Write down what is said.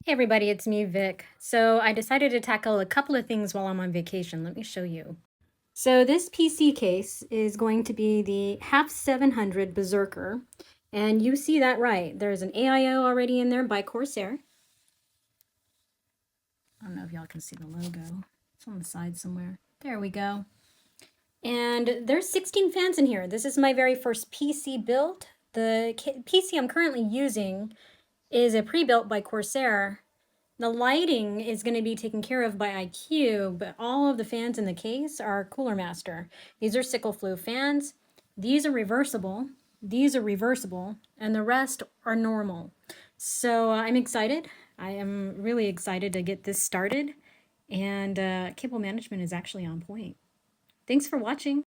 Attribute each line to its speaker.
Speaker 1: Hey everybody, it's me, Vic. So I decided to tackle a couple of things while I'm on vacation. Let me show you. So this PC case is going to be the half 700 Berserker. And you see that right. There's an AIO already in there by Corsair. I don't know if y'all can see the logo. It's on the side somewhere. There we go. And there's 16 fans in here. This is my very first PC build. The PC I'm currently using is a pre-built by Corsair. The lighting is going to be taken care of by icue, but all of the fans in the case are coolermaster. These are sickleflowfans. These are reversible. These are reversible, and the rest are normal. So I'm excited. I am really excited to get this started, and cable management is actually on point. Thanks for watching.